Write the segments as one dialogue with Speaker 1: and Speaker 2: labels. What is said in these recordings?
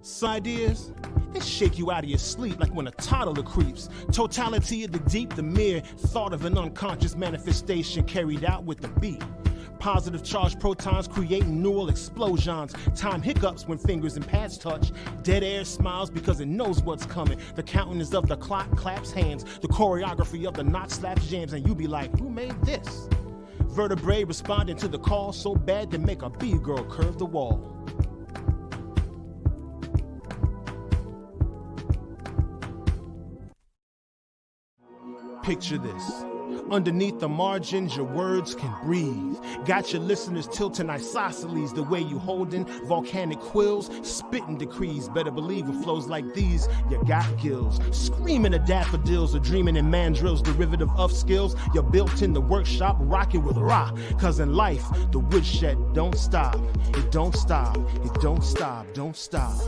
Speaker 1: Side ideas, they shake you out of your sleep like when a toddler creeps. Totality of the deep, the mere thought of an unconscious manifestation carried out with the beat. Positive charged protons creating neural explosions. Time hiccups when fingers and pads touch. Dead air smiles because it knows what's coming. The countenance of the clock claps hands. The choreography of the knot slaps jams. And you be like, who made this? Vertebrae responding to the call so bad they make a B-girl curve the wall. Picture this. Underneath the margins, your words can breathe. Got your listeners tilting isosceles the way you holding volcanic quills, spitting decrees. Better believe with flows like these, you got gills. Screaming at daffodils or dreaming in mandrills, derivative of skills. You're built in the workshop, rocking with raw. Cause in life, the woodshed don't stop. It don't stop. It don't stop. Don't stop.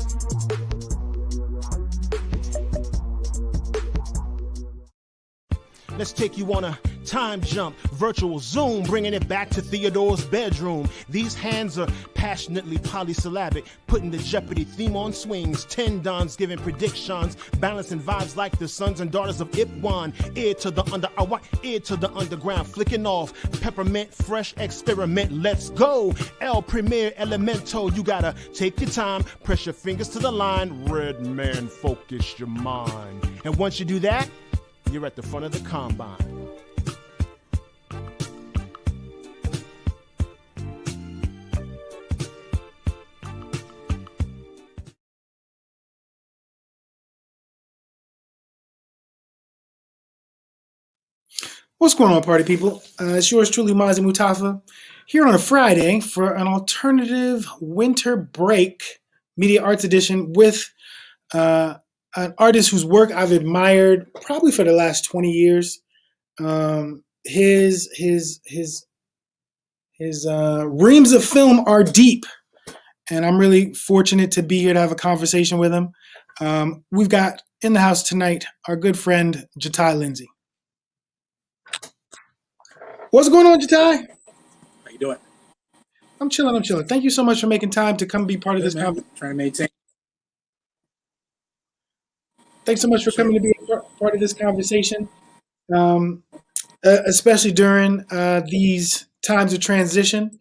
Speaker 1: Let's take you on a time jump, virtual zoom, bringing it back to Theodore's bedroom. These hands are passionately polysyllabic, putting the Jeopardy theme on swings. 10 dons giving predictions, balancing vibes like the sons and daughters of Ipwan. Ear to the underground, flicking off peppermint, fresh experiment. Let's go. El Premier Elemento, you gotta take your time, press your fingers to the line. Red man, focus your mind. And once you do that, you're at the front of the combine.
Speaker 2: What's going on, party people? It's yours truly, Mazi Mutafa, here on a Friday for an alternative winter break media arts edition with an artist whose work I've admired probably for the last 20 years. His reams of film are deep, and I'm really fortunate to be here to have a conversation with him. We've got in the house tonight our good friend Jati Lindsay. What's going on, Jati?
Speaker 3: How you doing?
Speaker 2: I'm chilling. Thank you so much for making time to come be part of this conversation.
Speaker 3: Trying to maintain.
Speaker 2: Thanks so much for coming to be a part of this conversation, especially during these times of transition.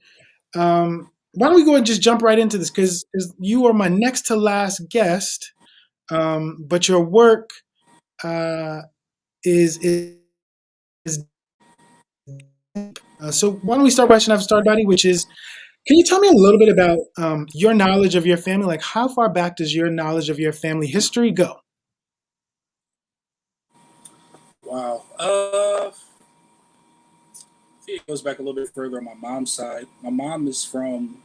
Speaker 2: Why don't we go and just jump right into this? Because you are my next to last guest, but your work is so why don't we start question I've started, buddy, which is, can you tell me a little bit about your knowledge of your family? Like, how far back does your knowledge of your family history go?
Speaker 3: Wow. I think it goes back a little bit further on my mom's side. My mom is from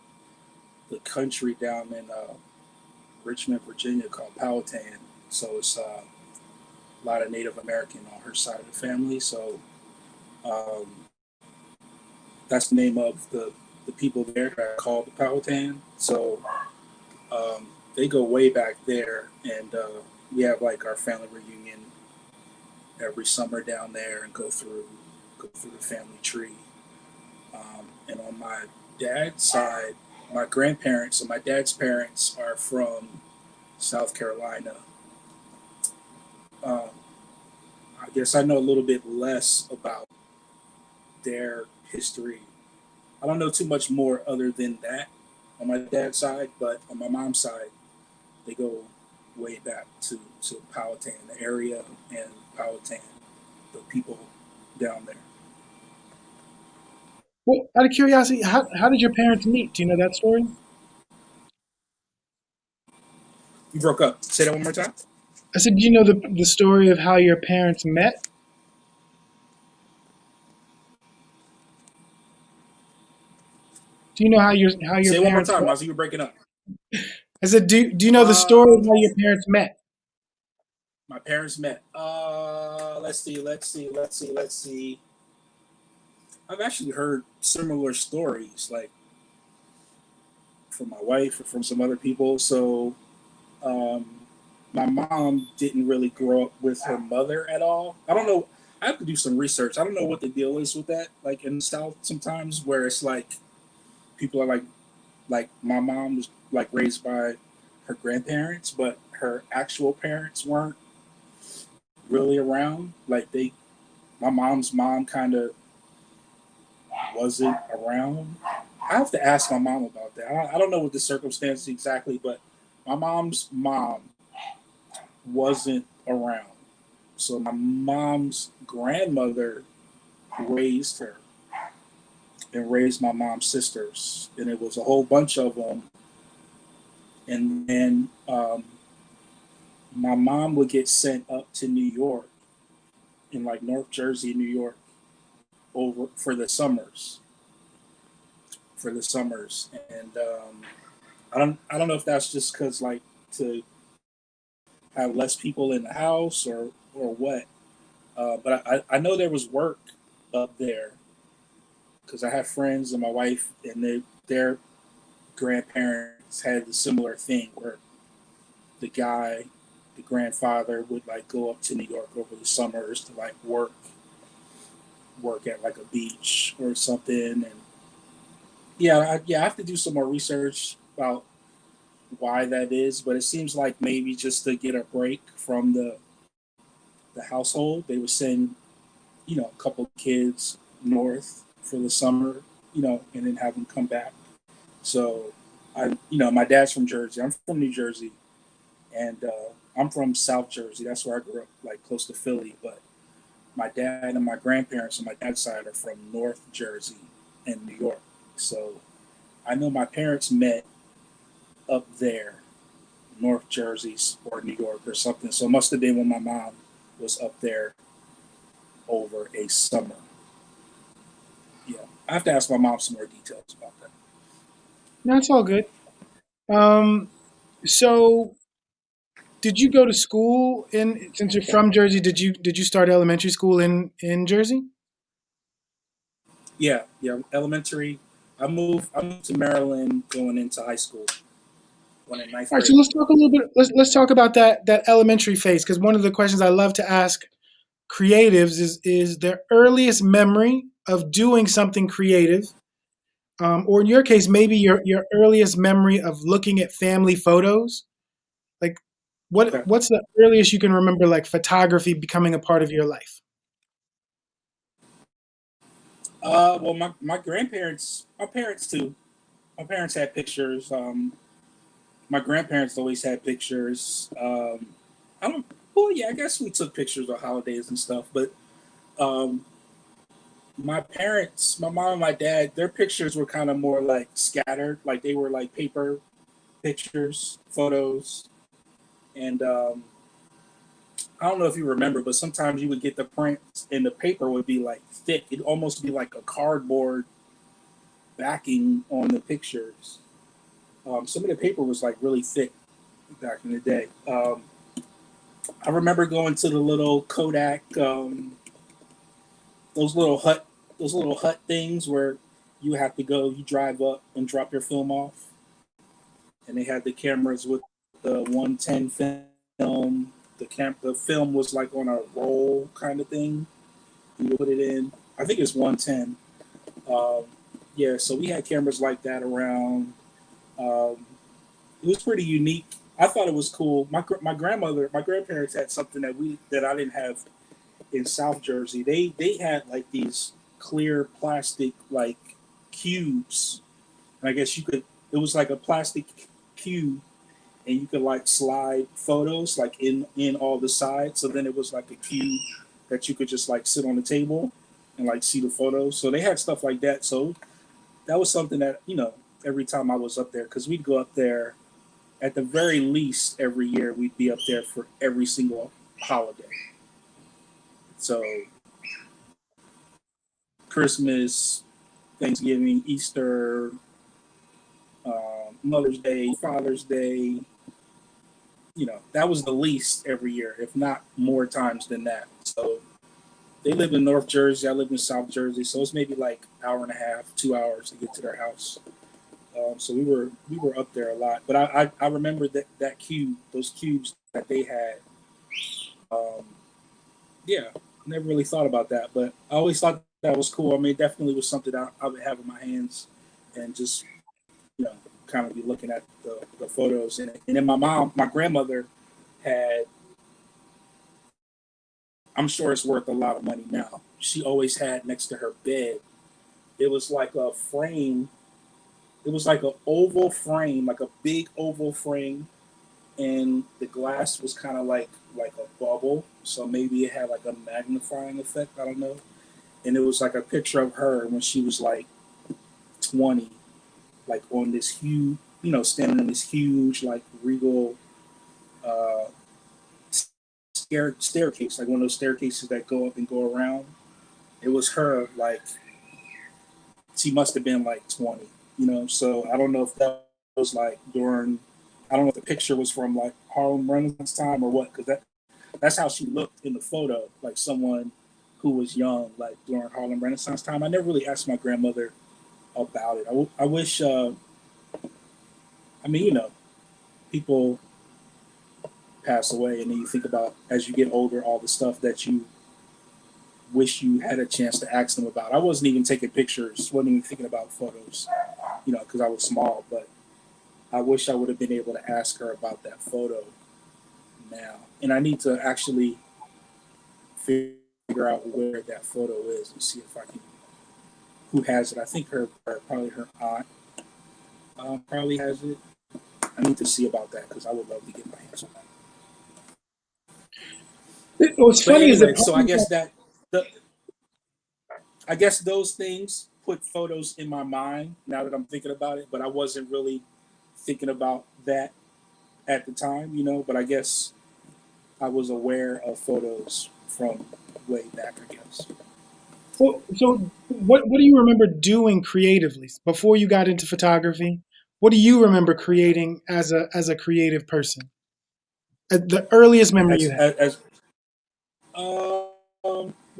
Speaker 3: the country down in Richmond, Virginia, called Powhatan. So it's a lot of Native American on her side of the family. So that's the name of the people there that are called the Powhatan. So they go way back there, and we have like our family reunion every summer down there and go through the family tree. And on my dad's side, my grandparents and my dad's parents are from South Carolina. I guess I know a little bit less about their history. I don't know too much more other than that on my dad's side, but on my mom's side, they go way back to Powhatan, the area, and Powhatan, the people down there.
Speaker 2: Well, out of curiosity, how did your parents meet? Do you know that story?
Speaker 3: You broke up. Say that one more time.
Speaker 2: I said, do you know the story of how your parents met? Do you know how your
Speaker 3: Say
Speaker 2: parents
Speaker 3: it one more time,
Speaker 2: met?
Speaker 3: Ozzy, you were breaking up.
Speaker 2: I said, do you know the story of how your parents met?
Speaker 3: My parents met. Let's see. I've actually heard similar stories, like from my wife or from some other people. So, my mom didn't really grow up with her mother at all. I don't know. I have to do some research. I don't know what the deal is with that. Like in the South, sometimes where it's like people are like my mom was like raised by her grandparents, but her actual parents weren't really around. Like my mom's mom kind of wasn't around. I have to ask my mom about that. I don't know what the circumstances exactly, but my mom's mom wasn't around. So my mom's grandmother raised her and raised my mom's sisters, and it was a whole bunch of them. And then my mom would get sent up to New York, in like North Jersey, New York, over for the summers. And I don't know if that's just because like to have less people in the house or what. But I know there was work up there because I have friends and my wife and their grandparents had a similar thing where the grandfather would like go up to New York over the summers to like work at like a beach or something. And I have to do some more research about why that is, but it seems like maybe just to get a break from the household, they would send, a couple of kids north for the summer, and then have them come back. So my dad's from Jersey. I'm from New Jersey, and I'm from South Jersey. That's where I grew up, like close to Philly. But my dad and my grandparents on my dad's side are from North Jersey and New York. So I know my parents met up there, North Jersey or New York or something. So it must have been when my mom was up there over a summer. Yeah, I have to ask my mom some more details about that.
Speaker 2: No, it's all good. So did you go to school since you're from Jersey, did you start elementary school in Jersey?
Speaker 3: Yeah, elementary. I moved to Maryland going into high school when in ninth
Speaker 2: All right, so
Speaker 3: grade.
Speaker 2: let's talk a little bit. Let's talk about that elementary phase, because one of the questions I love to ask creatives is their earliest memory of doing something creative, or in your case, maybe your earliest memory of looking at family photos. Like,
Speaker 3: Okay.
Speaker 2: what's the earliest you can remember, like photography becoming a part of your life?
Speaker 3: Well, my grandparents, my parents too. My parents had pictures. My grandparents always had pictures. I don't. Well, yeah, I guess we took pictures of holidays and stuff. But um, my parents, my mom and my dad, their pictures were kind of more like scattered. Like they were like paper pictures, photos, and I don't know if you remember, but sometimes you would get the prints and the paper would be like thick. It'd almost be like a cardboard backing on the pictures. Some of the paper was like really thick back in the day. I remember going to the little Kodak, those little hut, things where you have to go, you drive up and drop your film off, and they had the cameras with the 110 film. The film was like on a roll kind of thing. You put it in. I think it's 110. Um, yeah, so we had cameras like that around. Um, it was pretty unique. I thought it was cool. My grandparents had something that I didn't have in South Jersey. They had like these clear plastic like cubes. And I guess you could. It was like a plastic cube, and you could like slide photos like in all the sides. So then it was like a cube that you could just like sit on the table and like see the photos. So they had stuff like that. So that was something that every time I was up there, because we'd go up there at the very least every year, we'd be up there for every single holiday. So Christmas, Thanksgiving, Easter, Mother's Day, Father's Day. That was the least every year, if not more times than that. So they live in North Jersey. I live in South Jersey, so it's maybe like hour and a half, 2 hours to get to their house. So we were up there a lot. But I remember that cube, those cubes that they had. Um, yeah, never really thought about that, but I always thought that was cool. I mean, it definitely was something I would have in my hands and just kind of be looking at the photos in it. And then my grandmother had, I'm sure it's worth a lot of money now. She always had next to her bed, it was like a frame. It was like an oval frame, like a big oval frame, and the glass was kind of like a bubble. So maybe it had like a magnifying effect. I don't know. And it was like a picture of her when she was like 20, like on this huge, standing on this huge, like regal uh, staircase, like one of those staircases that go up and go around. It was her, like, she must have been like 20, So I don't know if that was like during, I don't know if the picture was from like Harlem Renaissance time or what, because that's how she looked in the photo, like someone who was young, like during Harlem Renaissance time. I never really asked my grandmother about it. I wish, I mean, people pass away, and then you think about as you get older, all the stuff that you wish you had a chance to ask them about. I wasn't even taking pictures, wasn't even thinking about photos, because I was small, but I wish I would have been able to ask her about that photo now. And I need to actually figure out where that photo is and see if I can, who has it. I think probably her aunt probably has it. I need to see about that because I would love to get my hands on that.
Speaker 2: What's
Speaker 3: But
Speaker 2: funny is
Speaker 3: anyway,
Speaker 2: that
Speaker 3: so I guess I guess those things put photos in my mind now that I'm thinking about it, but I wasn't really thinking about that at the time, but I guess I was aware of photos from way back, I guess.
Speaker 2: so what do you remember doing creatively before you got into photography? What do you remember creating as a creative person? The earliest memory you have.
Speaker 3: As well,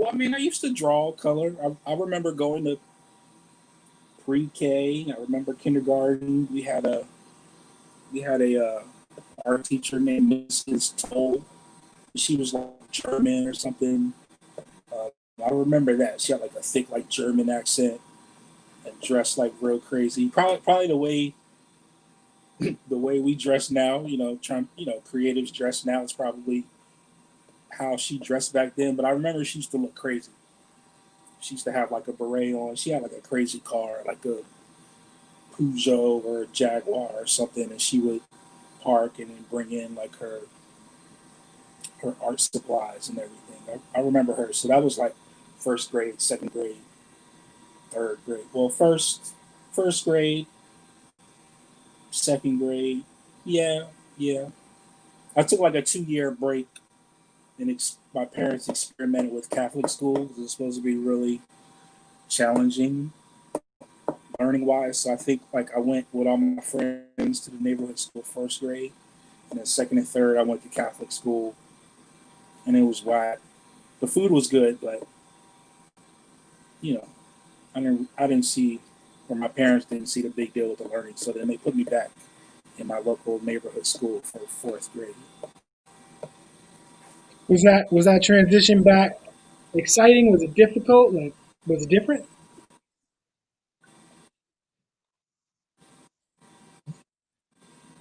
Speaker 3: I mean, I used to draw color. I remember going to pre-K. I remember kindergarten. We had a art teacher named Mrs. Toll. She was like German or something. Uh, I remember that she had like a thick like German accent and dressed like real crazy. Probably the way we dress now. Creatives dress now is probably how she dressed back then. But I remember she used to look crazy. She used to have like a beret on. She had like a crazy car, like a Peugeot or a Jaguar or something, and she would park and then bring in like her art supplies and everything. I remember her. So that was like first grade, second grade, third grade. Well, first grade, second grade. Yeah, yeah. I took like a 2 year break, and my parents experimented with Catholic school because it's supposed to be really challenging learning wise. So I think like I went with all my friends to the neighborhood school first grade, and then second and third I went to Catholic school, and it was whack. The food was good, but you know, I didn't see, or my parents didn't see the big deal with the learning. So then they put me back in my local neighborhood school for fourth grade.
Speaker 2: Was that transition back exciting? Was it difficult? Like, was it different?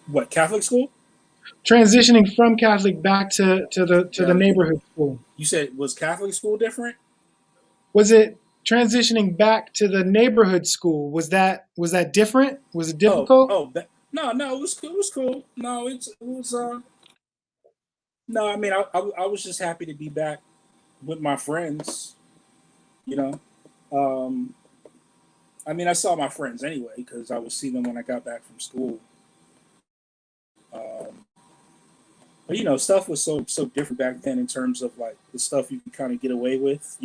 Speaker 3: What, Catholic school?
Speaker 2: Transitioning from Catholic back to the
Speaker 3: Yeah,
Speaker 2: neighborhood school.
Speaker 3: you said was Catholic school different?
Speaker 2: Was it transitioning back to the neighborhood school? Was that different? Was it
Speaker 3: Oh,
Speaker 2: difficult?
Speaker 3: oh, no, it was cool. It was cool. No, it was. No, I mean, I was just happy to be back with my friends. You know, um, I mean, I saw my friends anyway because I would see them when I got back from school. Um, but stuff was so different back then in terms of like the stuff you could kind of get away with.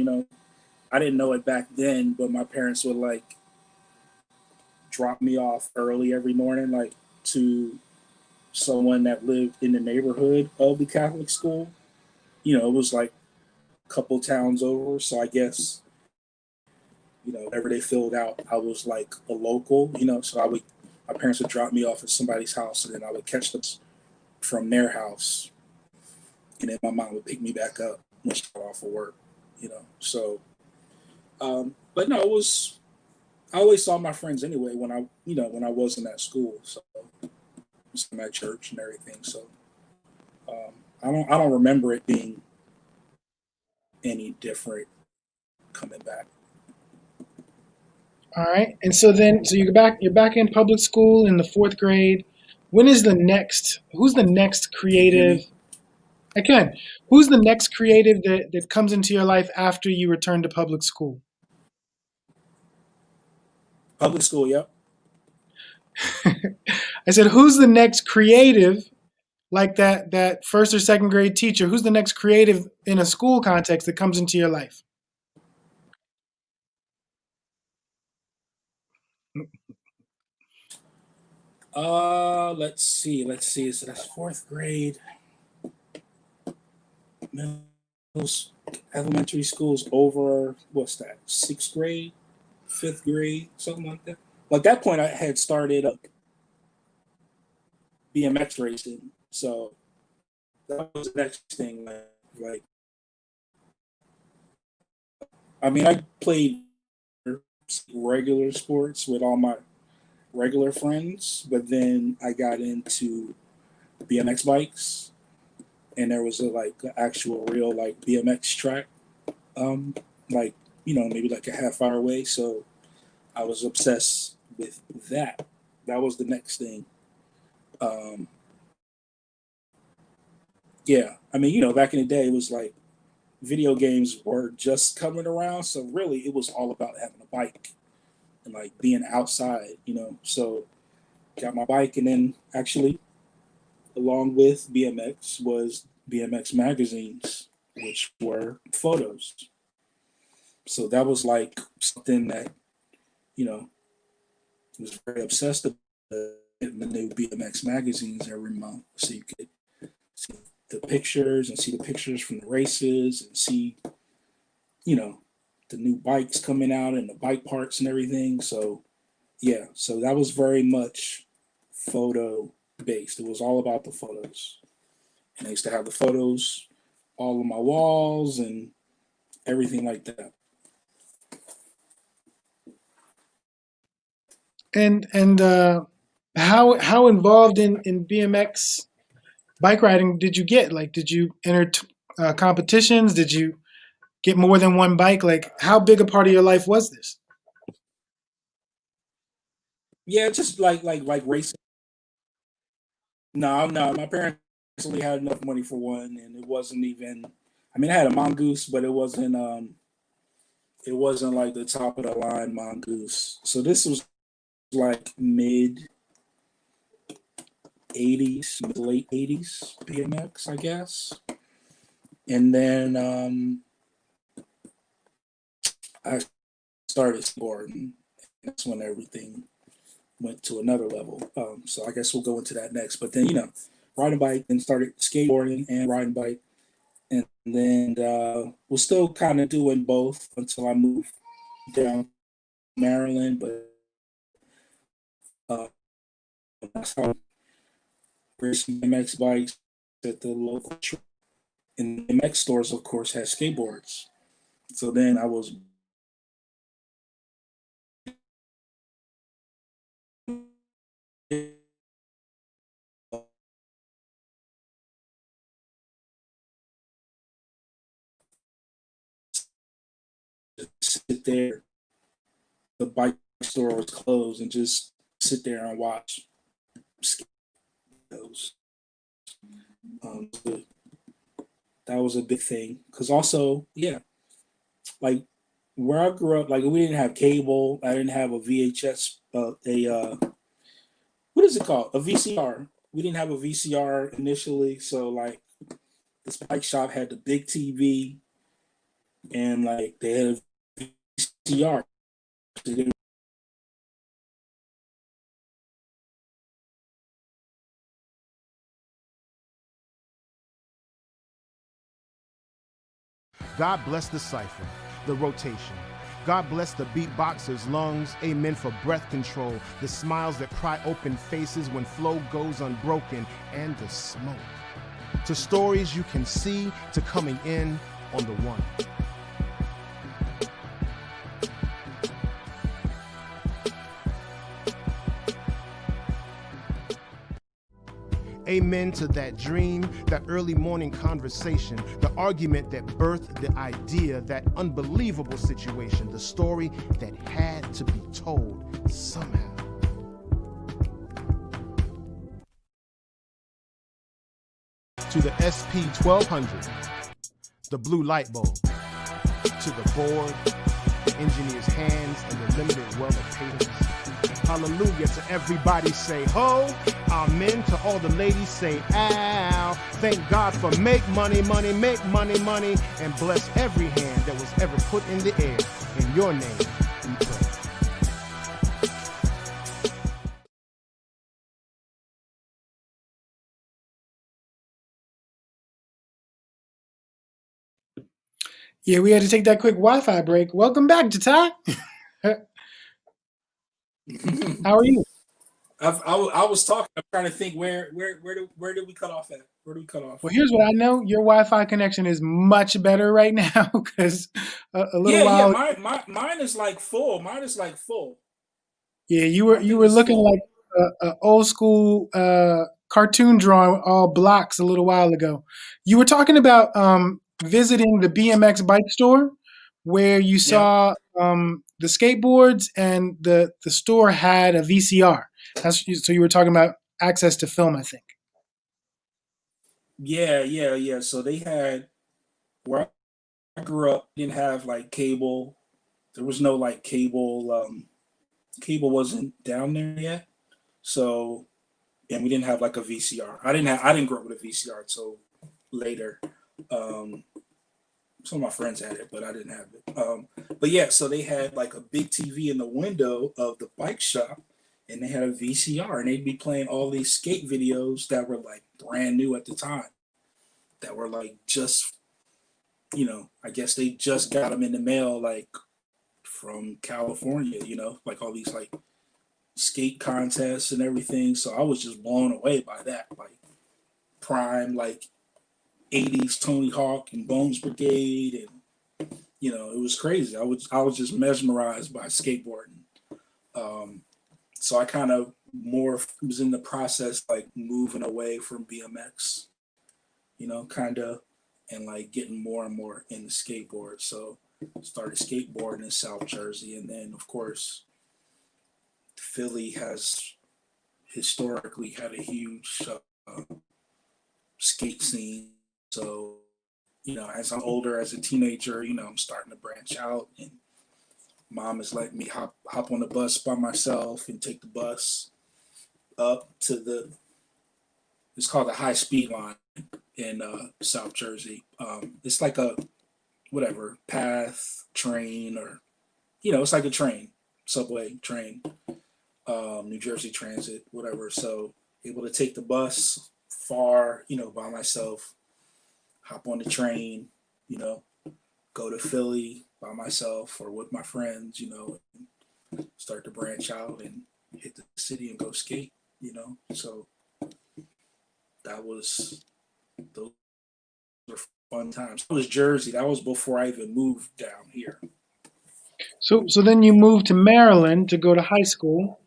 Speaker 3: I didn't know it back then, but my parents would like drop me off early every morning, like to someone that lived in the neighborhood of the Catholic school. It was like a couple towns over, so I guess whenever they filled out, I was like a local. So my parents would drop me off at somebody's house, and then I would catch them from their house, and then my mom would pick me back up when she got off of work. So, but no, I always saw my friends anyway when I wasn't at school, so I'm at church and everything. So I don't remember it being any different coming back.
Speaker 2: All right. And so then, so you're back in public school in the fourth grade. When is the next, who's the next
Speaker 3: Can you hear
Speaker 2: creative?
Speaker 3: me?
Speaker 2: I can. Who's the next creative that comes into your life after you return to public school?
Speaker 3: Public school, yep.
Speaker 2: I said, who's the next creative, like that first or second grade teacher? Who's the next creative in a school context that comes into your life?
Speaker 3: Let's see. So that's fourth grade. Middle, elementary school's over. What's that? Sixth grade, fifth grade, something like that. Well, at that point, I had started BMX racing, so that was the next thing. Like, I mean, I played regular sports with all my regular friends, but then I got into BMX bikes, and there was a like actual real like BMX track, um, like maybe like a half hour away. So I was obsessed with that. That was the next thing. Um, yeah, I mean, back in the day, it was like video games were just coming around, so really it was all about having a bike and like being outside. So got my bike, and then actually, along with BMX, was BMX magazines, which were photos. So that was like something that you know was very obsessed with, getting the new BMX magazines every month, so you could see the pictures and see the pictures from the races and see you know the new bikes coming out and the bike parts and everything. So yeah, so that was very much photo based. It was all about the photos, and I used to have the photos all on my walls and everything like that.
Speaker 2: And how involved in BMX bike riding did you get? Like, did you enter competitions? Did you get more than one bike? Like, how big a part of your life was this?
Speaker 3: Yeah, just like racing. No, no, my parents only had enough money for one, and it wasn't even. I mean, I had a mongoose, but it wasn't. It wasn't like the top of the line mongoose. So this was like mid '80s, late '80s BMX, I guess. And then I started skateboarding. That's when everything went to another level. So I guess we'll go into that next. But then riding bike, then started skateboarding and riding bike, and then was still kind of doing both until I moved down to Maryland. But uh, that's how racing MX bikes at the local and the MX stores, of course, had skateboards. So then I was sit there. The bike store was closed, and just sit there and watch those. That was a big thing because also, yeah, like where I grew up, like we didn't have cable. I didn't have a VHS, what is it called? A VCR. We didn't have a VCR initially, so like this bike shop had the big TV, and like they had a VCR.
Speaker 1: God bless the cipher, the rotation. God bless the beatboxer's lungs, amen for breath control, the smiles that pry open faces when flow goes unbroken, and the smoke. To stories you can see, to coming in on the one. Amen to that dream, that early morning conversation, the argument that birthed the idea, that unbelievable situation, the story that had to be told somehow. To the SP 1200, the blue light bulb, to the board, the engineer's hands, and the limited well of patience. Hallelujah to everybody say ho, amen to all the ladies say ow. Thank God for make money, money, make money, money, and bless every hand that was ever put in the air. In your name, we pray.
Speaker 2: Yeah, we had to take that quick Wi-Fi break. Welcome back, Jati. How are you?
Speaker 3: I was talking. I'm trying to think where did we cut off at? Where did we cut off?
Speaker 2: Well, here's what I know. Your Wi-Fi connection is much better right now because a little
Speaker 3: Yeah.
Speaker 2: while.
Speaker 3: Mine is like full. Mine is like full.
Speaker 2: Yeah, you
Speaker 3: I
Speaker 2: were
Speaker 3: think it's
Speaker 2: looking
Speaker 3: full.
Speaker 2: like a old school cartoon drawing, all blocks, a little while ago. You were talking about visiting the BMX bike store where you
Speaker 3: Yeah.
Speaker 2: saw the skateboards and the store had a VCR. So you were talking about access to film, I think.
Speaker 3: Yeah. So they had where I grew up didn't have like cable. There was no like cable. Cable wasn't down there yet. So and we didn't have like a VCR. I didn't grow up with a VCR until later. Um, some of my friends had it, but I didn't have it. But yeah, so they had like a big TV in the window of the bike shop, and they had a VCR, and they'd be playing all these skate videos that were like brand new at the time, that were like just, I guess they just got them in the mail, like from California, like all these like skate contests and everything. So I was just blown away by that, like prime, like 80s Tony Hawk and Bones Brigade, and it was crazy. I was just mesmerized by skateboarding. So I kind of more was in the process like moving away from BMX, kind of, and like getting more and more into skateboard. So started skateboarding in South Jersey, and then of course Philly has historically had a huge skate scene. So, as I'm older, as a teenager, I'm starting to branch out, and mom is letting me hop on the bus by myself and take the bus up to it's called the high speed line in South Jersey. It's like a whatever path train, or it's like a train, subway train, New Jersey Transit, whatever. So able to take the bus far, by myself, hop on the train, go to Philly by myself or with my friends, start to branch out and hit the city and go skate, So those were fun times. That was Jersey. That was before I even moved down here.
Speaker 2: So then you moved to Maryland to go to high school.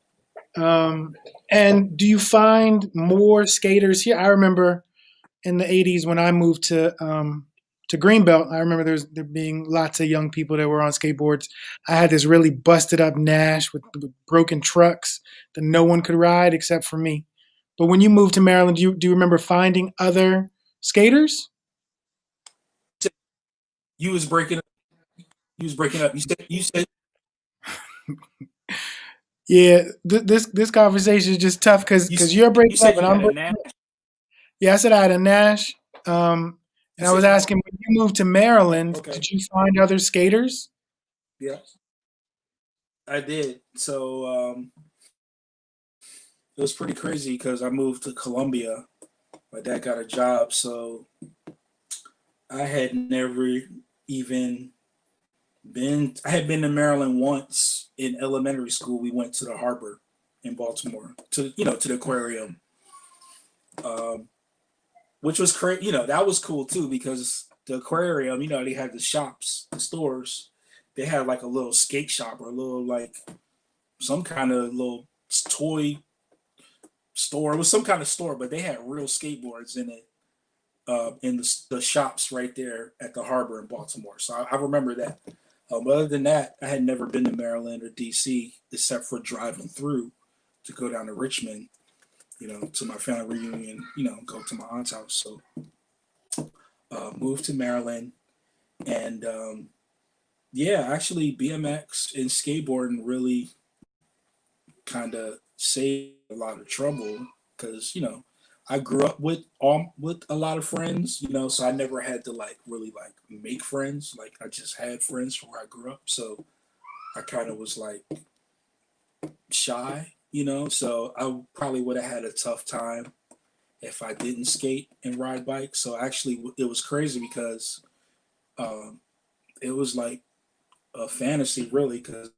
Speaker 2: And do you find more skaters here? I remember in the 80s when I moved to Greenbelt, I remember there being lots of young people that were on skateboards. I had this really busted up Nash with broken trucks that no one could ride except for me. But when you moved to Maryland, do you remember finding other skaters?
Speaker 3: You was breaking up. You said
Speaker 2: Yeah, this conversation is just tough because you're
Speaker 3: you
Speaker 2: breaking up
Speaker 3: said
Speaker 2: and
Speaker 3: you
Speaker 2: I'm
Speaker 3: had a
Speaker 2: breaking
Speaker 3: Nash.
Speaker 2: up. Yeah, I said I had a Nash.
Speaker 3: You
Speaker 2: And I was
Speaker 3: said
Speaker 2: asking, when you moved to Maryland,
Speaker 3: okay.
Speaker 2: did you find other skaters?
Speaker 3: Yeah, I did. So it was pretty crazy because I moved to Columbia. My dad got a job, so I had never even been. I had been to Maryland once in elementary school. We went to the harbor in Baltimore to to the aquarium, um, which was crazy. That was cool too because the aquarium. They had the shops, the stores. They had like a little skate shop or a little like some kind of little toy store. It was some kind of store, but they had real skateboards in it, in the shops right there at the harbor in Baltimore. So I remember that. But other than that, I had never been to Maryland or DC except for driving through to go down to Richmond, to my family reunion, go to my aunt's house. So moved to Maryland, and yeah, actually BMX and skateboarding really kind of saved a lot of trouble because I grew up with a lot of friends, so I never had to really make friends. Like I just had friends from where I grew up, so I kind of was shy, so I probably would have had a tough time if I didn't skate and ride bikes. So actually, it was crazy because it was like a fantasy, really, because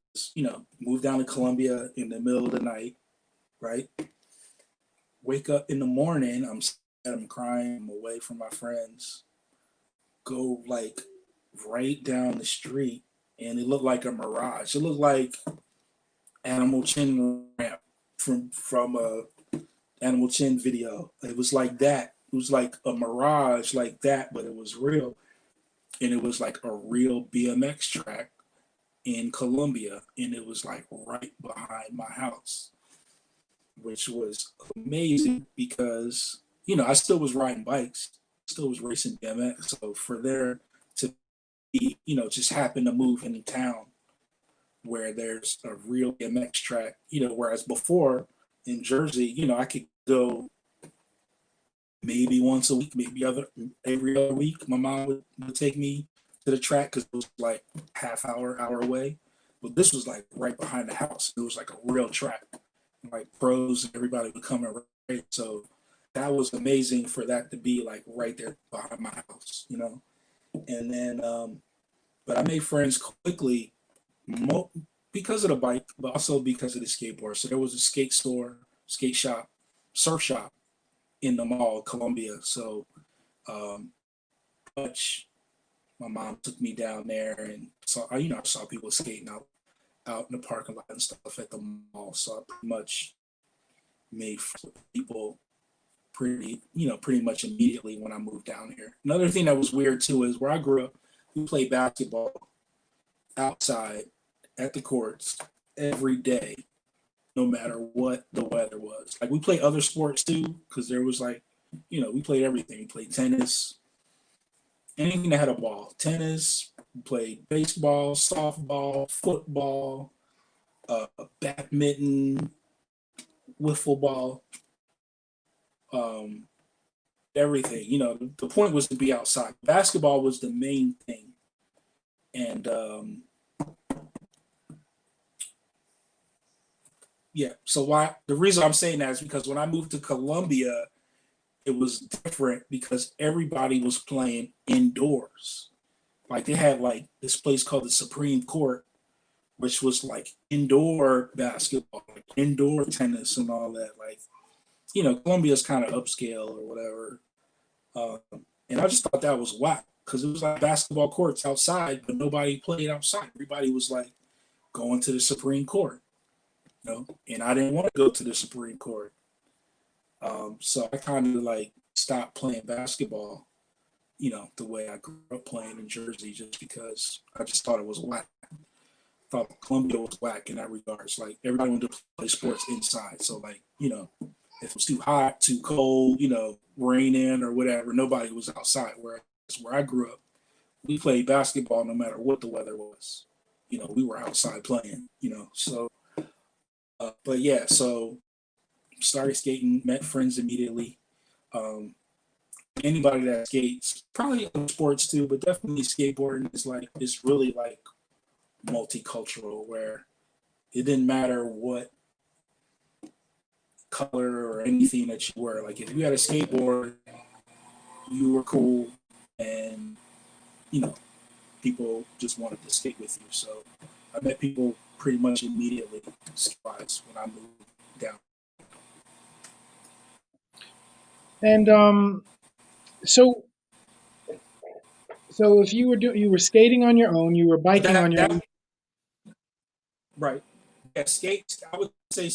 Speaker 3: moved down to Columbia in the middle of the night, right? Wake up in the morning, I'm sad, I'm crying, I'm away from my friends. Go right down the street, and it looked like a mirage. It looked like Animal Chin ramp from a Animal Chin video. It was like that. It was like a mirage like that, but it was real. And it was like a real BMX track in Columbia. And it was like right behind my house, which was amazing because, I still was riding bikes, still was racing BMX. So for there to be, just happen to move in a town where there's a real BMX track, whereas before in Jersey, I could go maybe once a week, maybe every other week. My mom would take me to the track because it was like hour away. But this was like right behind the house. It was like a real track. Like pros and everybody would come and race. So that was amazing for that to be like right there behind my house, And then, but I made friends quickly because of the bike, but also because of the skateboard. So there was a skate store, skate shop, surf shop in the mall, Columbia. So much my mom took me down there and saw, I saw people skating out in the parking lot and stuff at the mall. So I pretty much made people pretty much immediately when I moved down here. Another thing that was weird too is where I grew up, we played basketball outside at the courts every day, no matter what the weather was. Like we played other sports too, because there was we played everything. We played tennis, anything that had a ball. Tennis, we played baseball, softball, football, badminton, wiffle ball, everything. The point was to be outside. Basketball was the main thing. And yeah, so the reason I'm saying that is because when I moved to Columbia, it was different because everybody was playing indoors. Like they had this place called the Supreme Court, which was like indoor basketball, like indoor tennis and all that. Columbia's kind of upscale or whatever. And I just thought that was whack because it was like basketball courts outside, but nobody played outside. Everybody was going to the Supreme Court, and I didn't want to go to the Supreme Court. So I kind of stopped playing basketball, the way I grew up playing in Jersey, just because I just thought it was whack. I thought Columbia was whack in that regards. Like everybody wanted to play sports inside. So if it was too hot, too cold, raining or whatever, nobody was outside. Whereas where I grew up, we played basketball no matter what the weather was. We were outside playing, So, but yeah, so started skating, met friends immediately. Anybody that skates, probably other sports too, but definitely skateboarding is it's really multicultural, where it didn't matter what color or anything that you were. Like if you had a skateboard, you were cool, and people just wanted to skate with you. So I met people pretty much immediately when I moved down.
Speaker 2: And so if you were skating on your own, you were biking on your own.
Speaker 3: Right. Yeah, skates. I would say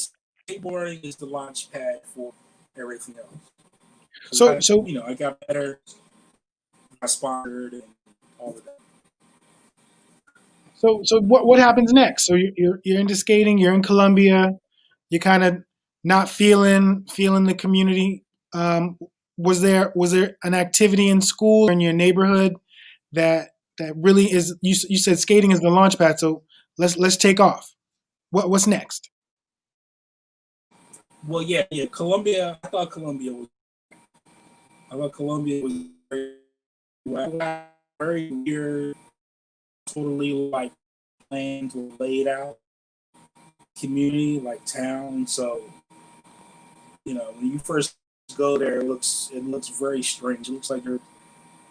Speaker 3: skateboarding is the launch pad for everything else.
Speaker 2: So so
Speaker 3: I got better, got sponsored, and all of that.
Speaker 2: so what happens next? So you're into skating. You're in Colombia. You're kind of not feeling the community. Was there an activity in school or in your neighborhood that really is? You said skating is the launch pad. So let's take off. What's next?
Speaker 3: Well, yeah, yeah. Colombia. I thought Colombia was very weird, totally like planned, laid out community, like town. So when you first go there, it looks very strange. It looks like you're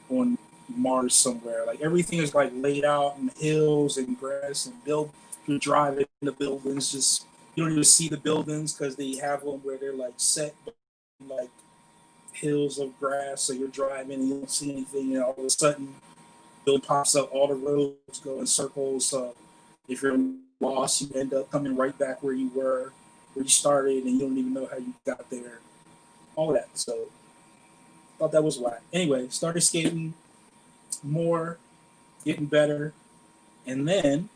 Speaker 3: on Mars somewhere. Like everything is like laid out in hills and grass and built. You're driving in the buildings, just you don't even see the buildings because they have them where they're like set like hills of grass. So you're driving and you don't see anything, and all of a sudden, building pops up. All the roads go in circles. So if you're lost, you end up coming right back where you were, where you started, and you don't even know how you got there. All that. So thought that was whack. Anyway, started skating more, getting better, and then,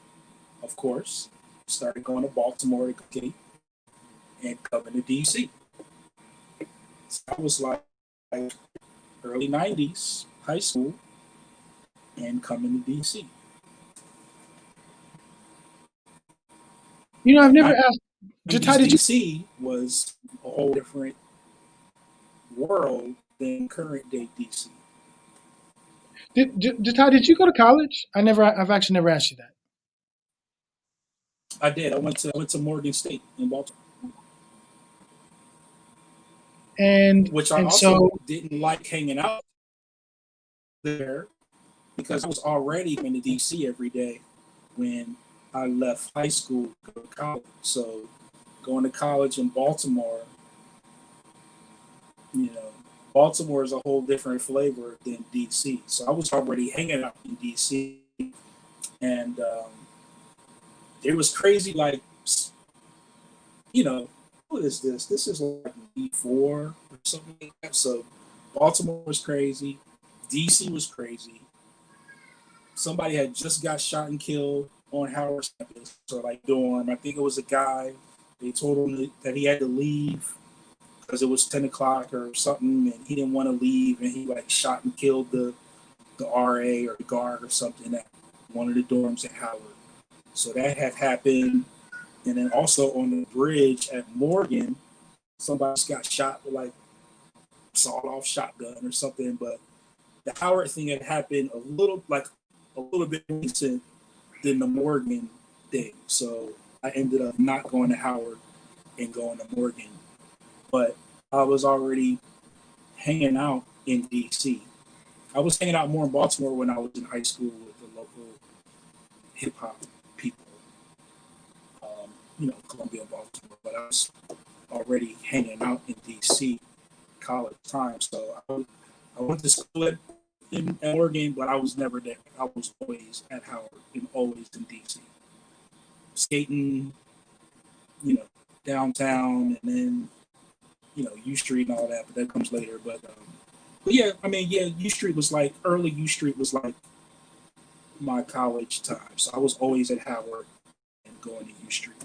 Speaker 3: of course, started going to Baltimore to skate and coming to DC. So I was like early '90s, high school, and coming to DC.
Speaker 2: I've never
Speaker 3: I
Speaker 2: asked. Just how did you?
Speaker 3: DC was a whole different world than current day DC.
Speaker 2: Just how did you go to college? I've actually never asked you that.
Speaker 3: I did. I went to Morgan State in Baltimore,
Speaker 2: And
Speaker 3: which I
Speaker 2: and
Speaker 3: also
Speaker 2: so
Speaker 3: didn't like hanging out there because I was already going to DC every day when I left high school to go to college. So going to college in Baltimore, you know, Baltimore is a whole different flavor than DC. So I was already hanging out in DC, and it was crazy. Like, you know, what is this? This is like B4 or something like that. So Baltimore was crazy. DC was crazy. Somebody had just got shot and killed on Howard's campus, or like dorm. I think it was a guy. They told him that he had to leave because it was 10 o'clock or something, and he didn't want to leave, and he like shot and killed the RA or the guard or something at one of the dorms at Howard. So that had happened, and then also on the bridge at Morgan, somebody got shot with like sawed-off shotgun or something. But the Howard thing had happened a little bit recent than the Morgan thing. So I ended up not going to Howard and going to Morgan. But I was already hanging out in DC. I was hanging out more in Baltimore when I was in high school with the local hip hop people, Columbia and Baltimore. But I was already hanging out in DC college time. So I went to school in Oregon, but I was never there. I was always at Howard and always in DC. Skating, downtown, and then, U Street and all that, but that comes later. But yeah, I mean, yeah, early U Street was like my college time. So I was always at Howard and going to U Street.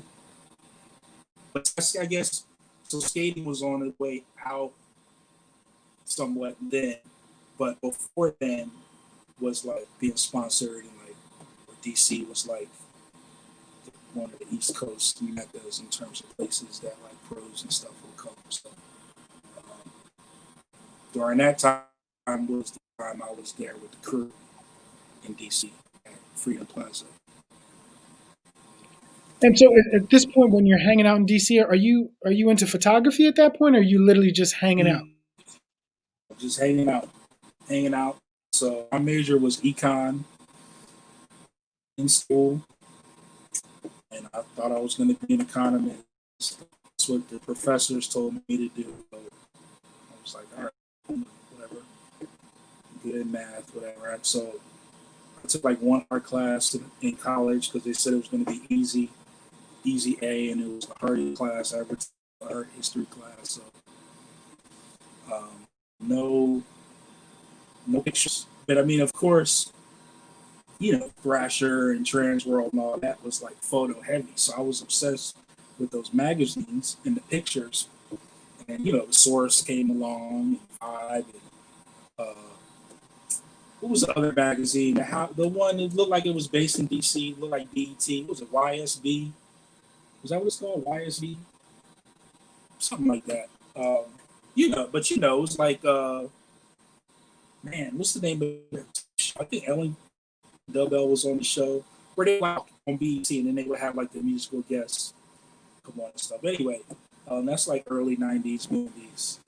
Speaker 3: But I guess, so skating was on its way out somewhat then, but before then was like being sponsored, and like DC was like one of the East Coast meccas in terms of places that like pros and stuff will come. So um, during that time was the time I was there with the crew in DC at Freedom Plaza.
Speaker 2: And so at this point, when you're hanging out in DC, are you into photography at that point, or are you literally just hanging out?
Speaker 3: Mm, just hanging out. So my major was econ in school, and I thought I was going to be an economist. That's what the professors told me to do. So I was like, all right, whatever. Good in math, whatever. So I took like one art class in college because they said it was going to be easy A, and it was the hardest class I ever art history class. So no no pictures. But I mean, of course, Thrasher and Trans World and all that was like photo heavy. So I was obsessed with those magazines and the pictures. And the Source came along, and Vibe, and uh, what was the other magazine? The one that looked like it was based in DC, looked like BET. What was it, YSB? Was that what it's called? YSB? Something like that. But it was like man, what's the name of it? I think Ellen Dubell was on the show where they were on BET, and then they would have like the musical guests come on and stuff. Anyway, that's like early '90s movies.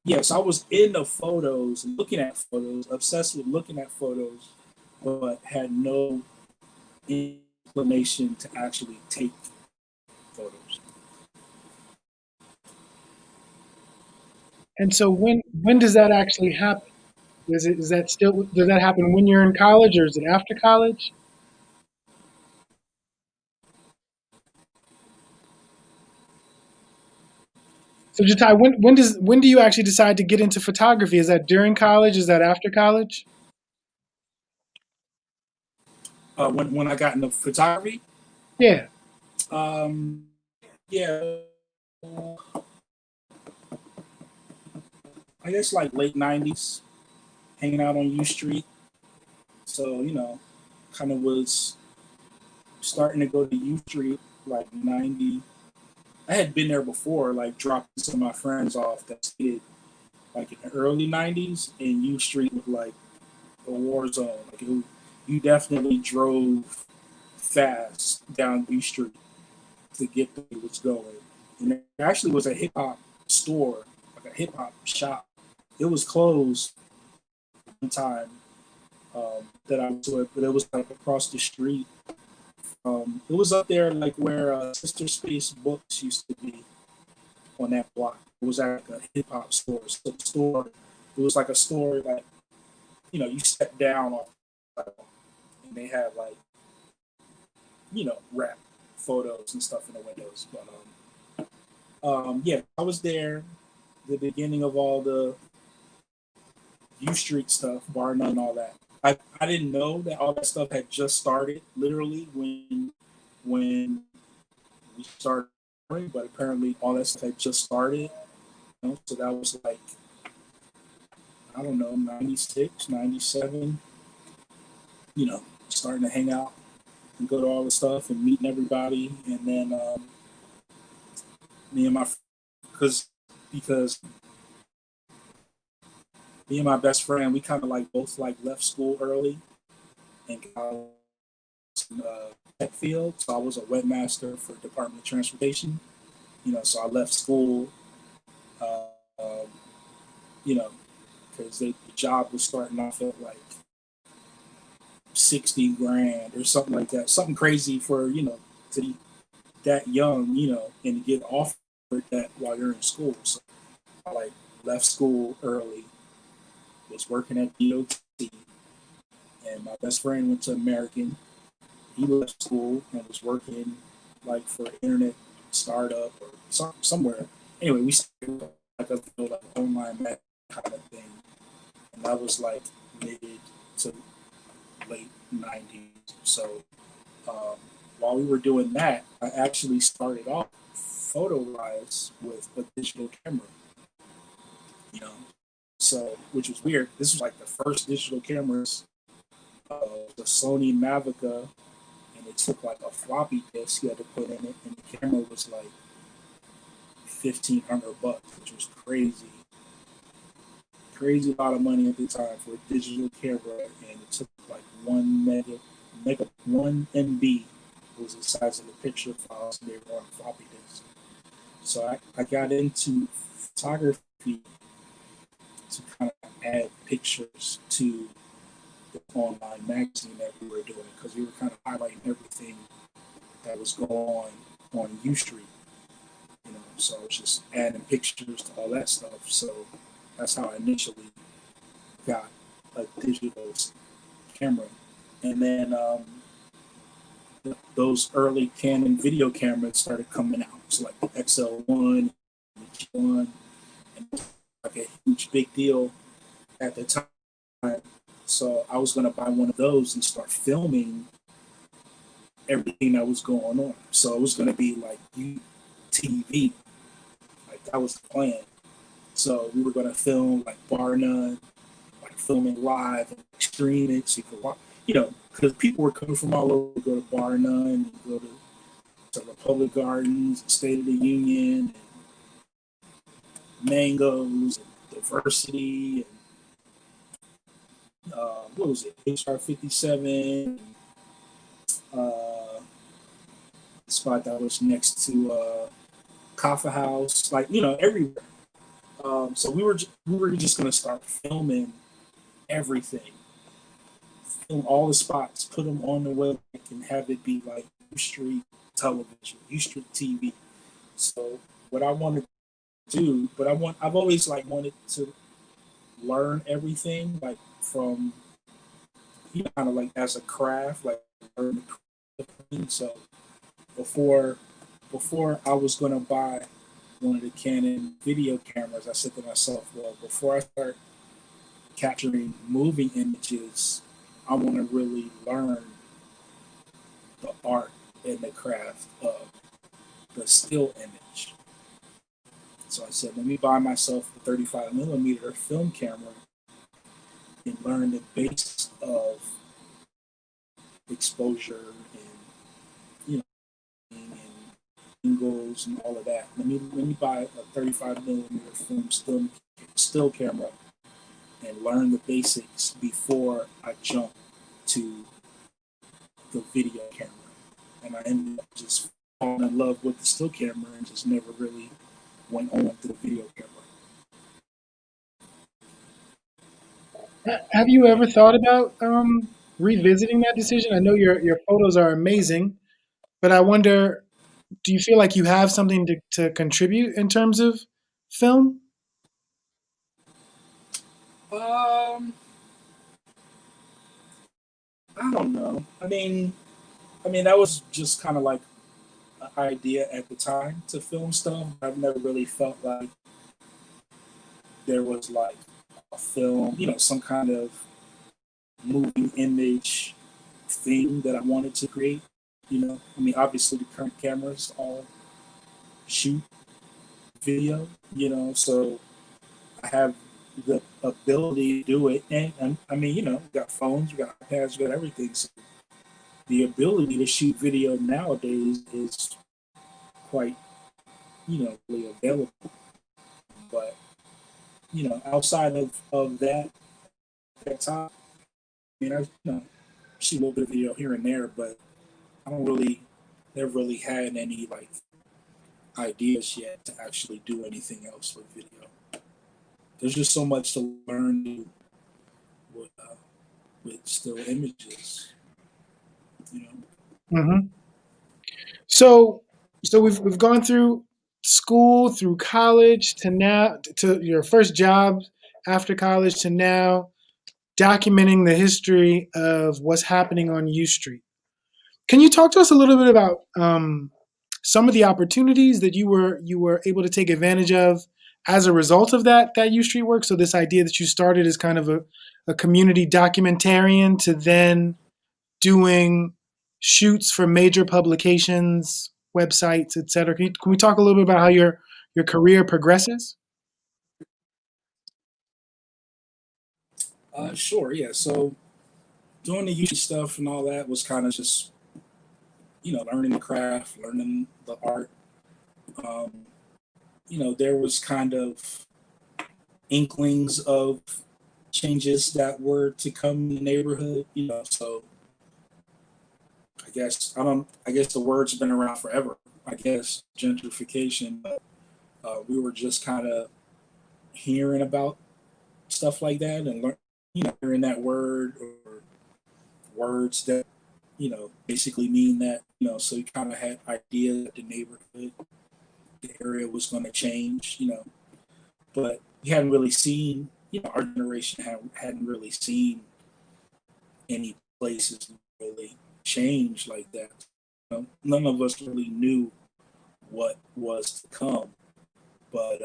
Speaker 3: Yes, I was into photos, looking at photos, obsessed with looking at photos, but had no inclination to actually take photos.
Speaker 2: And so when does that actually happen? Is that still does that happen when you're in college or is it after college? So Jatai, when do you actually decide to get into photography? Is that during college? Is that after college?
Speaker 3: When I got into photography,
Speaker 2: Yeah.
Speaker 3: um, yeah, I guess like late '90s, hanging out on U Street. So kind of was starting to go to U Street like '90. I had been there before, like dropping some of my friends off that stayed like in the early '90s, and U Street was like a war zone. You definitely drove fast down U Street to get to what's going. And there actually was a hip hop store, like a hip hop shop. It was closed one time that I was with, but it was like across the street. It was up there like where Sister Space Books used to be on that block. It was like a hip hop store. So the store, it was like a store that you step down off, and they had like rap photos and stuff in the windows. But yeah, I was there the beginning of all the U Street stuff, bar none, all that. I didn't know that all that stuff had just started literally when we started, but apparently all that stuff had just started. So that was like I don't know, 96, 97. Starting to hang out and go to all the stuff and meeting everybody, and then me and my because me and my best friend, we kind of like both like left school early and got in the tech field. So I was a webmaster for Department of Transportation. So I left school, uh, um, you know, because the job was starting off at like 60 grand or something like that, something crazy for to be that young, and to get offered that while you're in school. So I like left school early, was working at DOT, and my best friend went to American. He left school and was working like for an internet startup or somewhere. Anyway, we started like like online that kind of thing, and that was like mid to late '90s. So um, while we were doing that, I actually started off photo wise with a digital camera. You know, so which was weird. This was like the first digital cameras, the Sony Mavica, and it took like a floppy disk you had to put in it, and the camera was like $1,500, which was crazy, crazy lot of money at the time for a digital camera, and it took like 1 MB was the size of the picture files they were on floppy disk. So I got into photography to kind of add pictures to the online magazine that we were doing because we were kind of highlighting everything that was going on U Street. So it's just adding pictures to all that stuff. So that's how I initially got a digital camera, and then those early Canon video cameras started coming out. So like the XL1, the G1, and it was like a huge big deal at the time. So I was gonna buy one of those and start filming everything that was going on. So it was gonna be like TV, like that was the plan. So we were gonna film like bar none, like filming live and stream it so you could watch, because people were coming from all over to go to bar none, go to Republic Gardens, State of the Union, and Mangoes, and Diversity, and what was it, HR 57, the spot that was next to Kaffa House, like everywhere. So we were just gonna start filming everything, film all the spots, put them on the web, and have it be like U Street television, U Street TV. So what I wanted to do, but I've always like wanted to learn everything like from kind of like as a craft, like learn the craft. So before I was gonna buy one of the Canon video cameras, I said to myself, well, before I start capturing moving images, I want to really learn the art and the craft of the still image. So I said, let me buy myself a 35 millimeter film camera and learn the basics of exposure and and angles and all of that. Let me buy a 35 millimeter film still camera and learn the basics before I jump to the video camera. And I ended up just falling in love with the still camera and just never really went on to the video camera.
Speaker 2: Have you ever thought about revisiting that decision? I know your photos are amazing, but I wonder, do you feel like you have something to contribute in terms of film?
Speaker 3: Um, I don't know. I mean that was just kind of like an idea at the time to film stuff. I've never really felt like there was like a film, some kind of moving image thing that I wanted to create. Obviously the current cameras all shoot video, so I have the ability to do it. And I mean, you got phones, you got iPads, you got everything. So the ability to shoot video nowadays is quite, really available. But, outside of that time, I see a little bit of video here and there, but I don't really, never really had any like ideas yet to actually do anything else with video. There's just so much to learn with still images, you know.
Speaker 2: Hmm. So we've gone through school, through college, to now to your first job after college, to now documenting the history of what's happening on U Street. Can you talk to us a little bit about some of the opportunities that you were able to take advantage of as a result of that U Street work? So this idea that you started as kind of a community documentarian to then doing shoots for major publications, websites, et cetera. Can we talk a little bit about how your career progresses?
Speaker 3: Sure, yeah. So doing the YouTube stuff and all that was kind of just learning the craft, learning the art. Um, there was kind of inklings of changes that were to come in the neighborhood. So I guess the word's been around forever. I guess gentrification, but we were just kind of hearing about stuff like that and hearing that word or words that basically mean that. So you kind of had idea that the neighborhood, the area was going to change. But we hadn't really seen. Our generation hadn't really seen any places really change like that. none of us really knew what was to come, but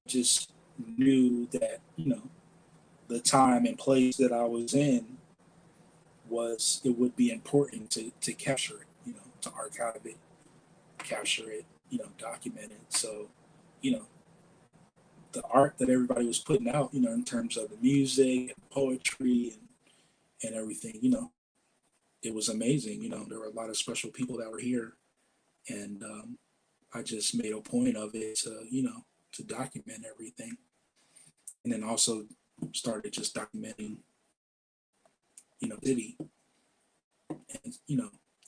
Speaker 3: just knew that the time and place that I was in it would be important to capture it, to archive it, capture it, document it. So, you know, the art that everybody was putting out, in terms of the music and poetry and everything, it was amazing. There were a lot of special people that were here, and I just made a point of it to document everything, and then also started just documenting, city and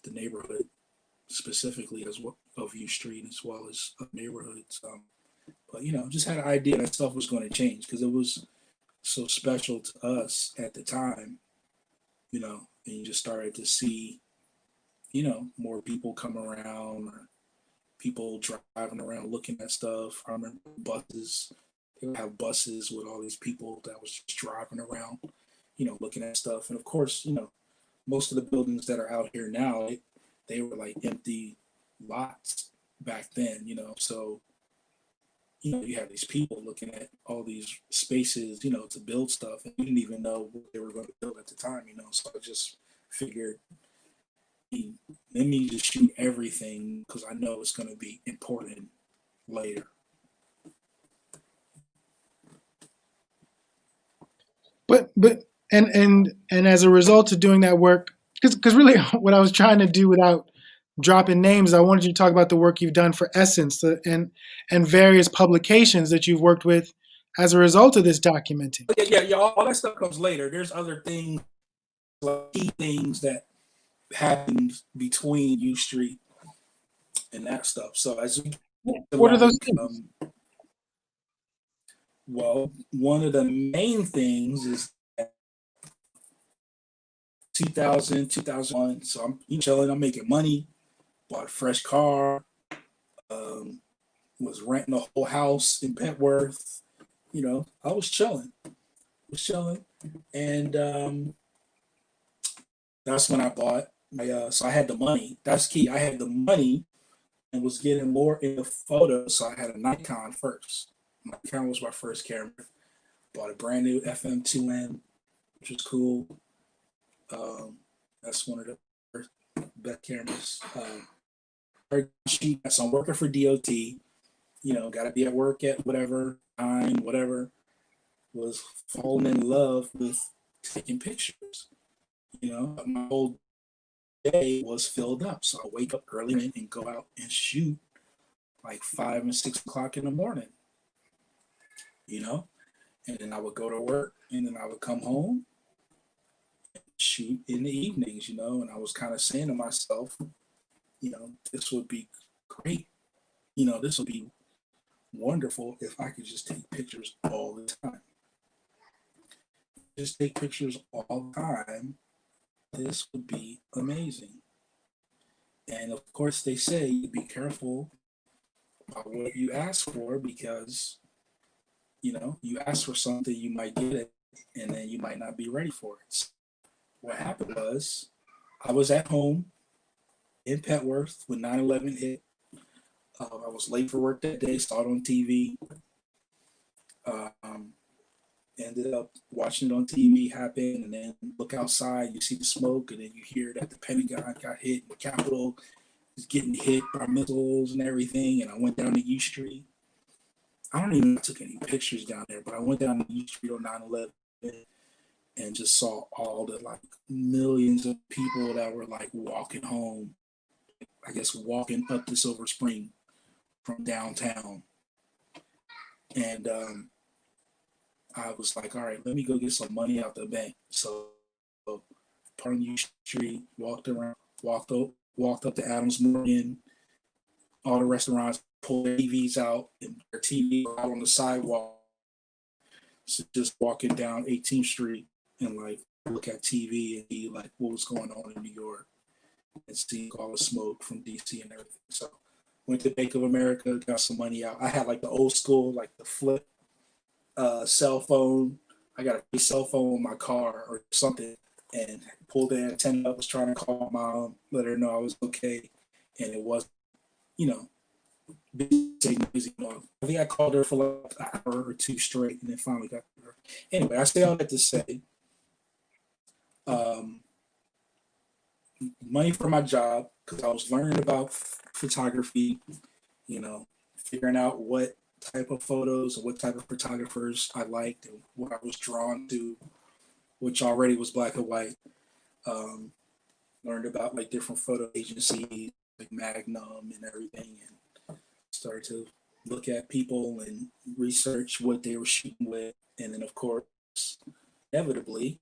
Speaker 3: the neighborhood specifically as well of U Street as well as neighborhoods. But just had an idea that stuff was going to change because it was so special to us at the time, and you just started to see, more people come around or people driving around looking at stuff. I remember buses, they would have buses with all these people that was just driving around, looking at stuff. And of course, most of the buildings that are out here now, they were like empty lots back then, so you have these people looking at all these spaces, to build stuff, and you didn't even know what they were going to build at the time, So I just figured, let me just shoot everything because I know it's going to be important later.
Speaker 2: But and as a result of doing that work, because really what I was trying to do without dropping names, I wanted you to talk about the work you've done for Essence and various publications that you've worked with as a result of this documenting.
Speaker 3: Yeah. All that stuff comes later. There's other things, like key things that happened between U Street and that stuff. So as we
Speaker 2: What are those things?
Speaker 3: Well, one of the main things is 2001. So I'm chilling. I'm making money. Bought a fresh car. Was renting a whole house in Petworth. I was chilling. And that's when I bought my. So I had the money. That's key. I had the money and was getting more into photos. So I had a Nikon first. My camera was my first camera. Bought a brand new FM2N, which was cool. That's one of the best cameras. So I'm working for DOT. Got to be at work at whatever time, whatever. Was falling in love with taking pictures. My whole day was filled up. So I wake up early and go out and shoot like 5 and 6 o'clock in the morning. And then I would go to work, and then I would come home and shoot in the evenings, and I was kind of saying to myself, this would be great. This would be wonderful if I could just take pictures all the time. Just take pictures all the time. This would be amazing. And of course, they say be careful about what you ask for because, you ask for something, you might get it, and then you might not be ready for it. So what happened was I was at home in Petworth when 9/11 hit. I was late for work that day, saw it on TV. Ended up watching it on TV happen, and then look outside, you see the smoke, and then you hear that the Pentagon got hit, and the Capitol is getting hit by missiles and everything. And I went down to U Street. I don't even took any pictures down there, but I went down to U Street on 9/11 and just saw all the like millions of people that were like walking home, I guess walking up to Silver Spring from downtown. And I was like, all right, let me go get some money out the bank. So part on U Street, walked up to Adams Morgan, all the restaurants pulled their TVs out and their TV out on the sidewalk. So just walking down 18th Street and like look at TV and see like what was going on in New York and see all the smoke from DC and everything. So went to Bank of America, got some money out. I had like the old school, like the flip cell phone. I got a cell phone in my car or something. and pulled the antenna up, was trying to call my mom, let her know I was okay, and it was, you know, busy. I think I called her for like an hour or two straight, and then finally got to her. Anyway, I say all that to say, um, money for my job because I was learning about photography, you know, figuring out what type of photos or what type of photographers I liked and what I was drawn to, which already was black and white. Um, Learned about like different photo agencies like Magnum and everything, and started to look at people and research what they were shooting with, and then of course, inevitably,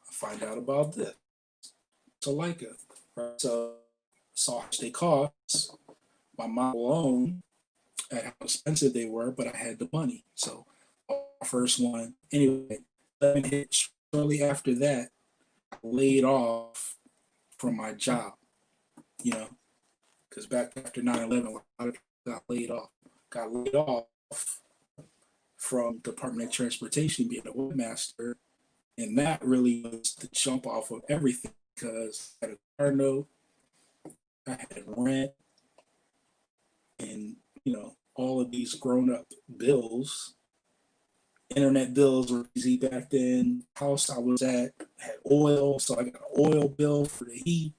Speaker 3: I find out about this. So Leica, right? So saw how much they cost. My mom alone at how expensive they were, but I had the money. So first one. Anyway, shortly after that, I laid off from my job, you know, because back after 9/11, a lot of people got laid off. Got laid off from Department of Transportation being a webmaster. And that really was the jump off of everything because I had a car note, I had rent, and, you know, all of these grown up bills. Internet bills were easy back then. House I was at had oil, so I got an oil bill for the heat.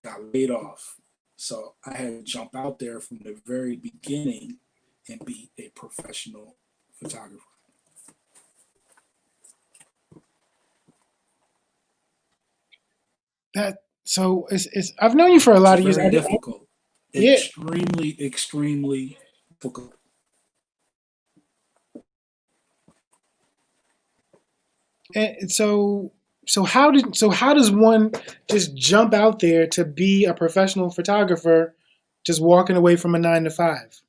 Speaker 3: Got laid off. So I had to jump out there from the very beginning and be a professional photographer.
Speaker 2: That so it's I've known you for a lot
Speaker 3: It's
Speaker 2: of years.
Speaker 3: very difficult.
Speaker 2: Yeah.
Speaker 3: Extremely, extremely difficult.
Speaker 2: And so how does one just jump out there to be a professional photographer, just walking away from a 9 to 5?